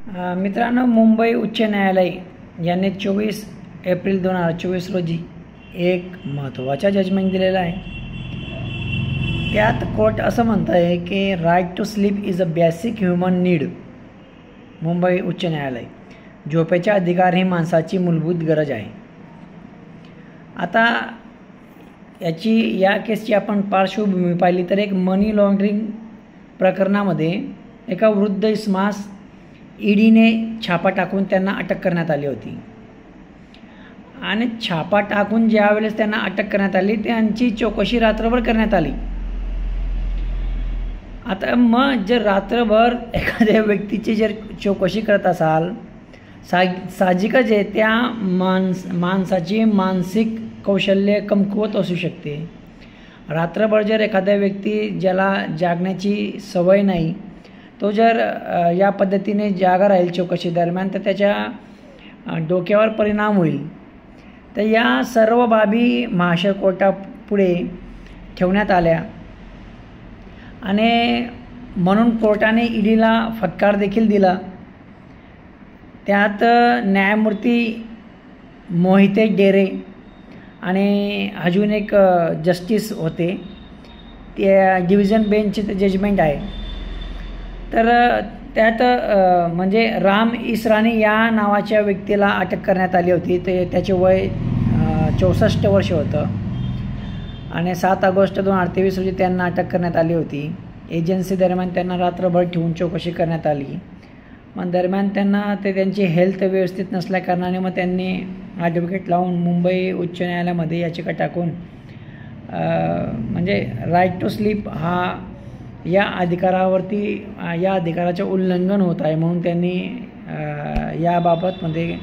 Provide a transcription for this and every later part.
मित्रांनो, मुंबई उच्च न्यायालय यांनी 24 एप्रिल 2024 रोजी एक महत्त्वाचा जजमेंट दिलेला आहे। त्यात कोर्ट असं म्हणत आहे की right to sleep is a basic human need. Mumbai उच्च न्यायालय, झोपेचा अधिकार ही माणसाची मूलभूत गरज आहे। आता या केसची आपण पार्श्वभूमी पाहिली तर एक मनी लॉन्ड्रिंग प्रकरणामध्ये एका वृद्ध इसमास ईडीने छापा टाकून त्यांना अटक करण्यात आली होती आणि छापा टाकून ज्या वेळेस त्यांना अटक करण्यात आली त्यांची चौकशी रात्रभर करण्यात आली। आता मग जर रात्रभर एखाद्या व्यक्तीची जर चौकशी करत असाल, साहजिकच आहे त्या माणसाची मानसिक कौशल्य कमकुवत असू शकते। रात्रभर जर एखादा व्यक्ती ज्याला जागण्याची सवय नाही तो जर या पद्धतीने जागा राहील चौकशी दरम्यान तर त्याच्या डोक्यावर परिणाम होईल। तर या सर्व बाबी महाराष्ट्र कोर्टापुढे ठेवण्यात आल्या आणि म्हणून कोर्टाने ईडीला फटकार देखील दिला। त्यात न्यायमूर्ती मोहिते डेरे आणि अजून एक जस्टिस होते, ते डिव्हिजन बेंचचे जजमेंट आहे। तर त्यात म्हणजे राम इसरानी या नावाच्या व्यक्तीला अटक करण्यात आली होती। ते त्याचे वय 64 वर्ष होतं आणि 7 ऑगस्ट 2023 रोजी त्यांना अटक करण्यात आली होती। एजन्सी दरम्यान त्यांना रात्रभर ठेवून चौकशी करण्यात आली। मग दरम्यान त्यांना त्यांची हेल्थ व्यवस्थित नसल्याकारणाने मग त्यांनी ॲडव्होकेट लावून मुंबई उच्च न्यायालयामध्ये याचिका टाकून म्हणजे राईट टू स्लीप हा या अधिकाराचं उल्लंघन होत आहे म्हणून त्यांनी याबाबतमध्ये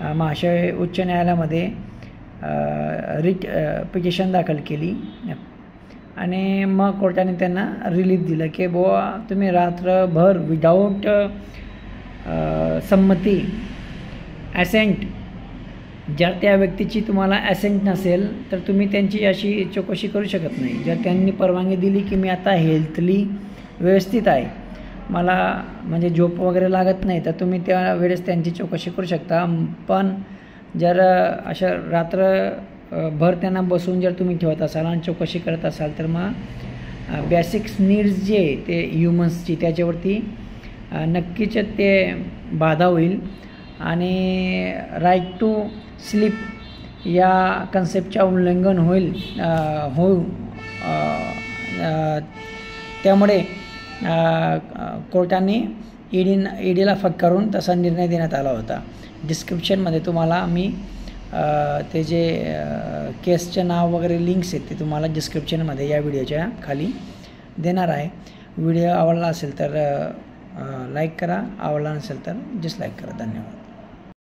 महाराष्ट्र उच्च न्यायालयामध्ये रिट पिटिशन दाखल केली आणि मग कोर्टाने त्यांना रिलीफ दिलं की बुवा तुम्ही रात्रभर विदाऊट संमती ॲसेंट, जर त्या व्यक्तीची तुम्हाला ॲसेंट नसेल तर तुम्ही त्यांची अशी चौकशी करू शकत नाही। जर त्यांनी परवानगी दिली की मी आता हेल्थली व्यवस्थित आहे, मला म्हणजे झोप वगैरे लागत नाही, तर तुम्ही त्या वेळेस त्यांची चौकशी करू शकता। पण जर अशा रात्रभर त्यांना बसून जर तुम्ही ठेवत असाल आणि चौकशी करत असाल तर मग बेसिक्स नीड्स जे ते ह्युमन्सची त्याच्यावरती नक्कीच ते बाधा होईल आणि राईट टू स्लीप या कन्सेप्टच्या उल्लंघन होईल त्यामुळे कोर्टाने ईडीला फटकारून तसा निर्णय देण्यात आला होता। डिस्क्रिप्शनमध्ये तुम्हाला मी ते जे केसचं नाव वगैरे लिंक्स आहेत ते तुम्हाला डिस्क्रिप्शनमध्ये या व्हिडिओच्या खाली देणार आहे। व्हिडिओ आवडला असेल तर लाईक करा, आवडला नसेल तर डिसलाईक करा। धन्यवाद।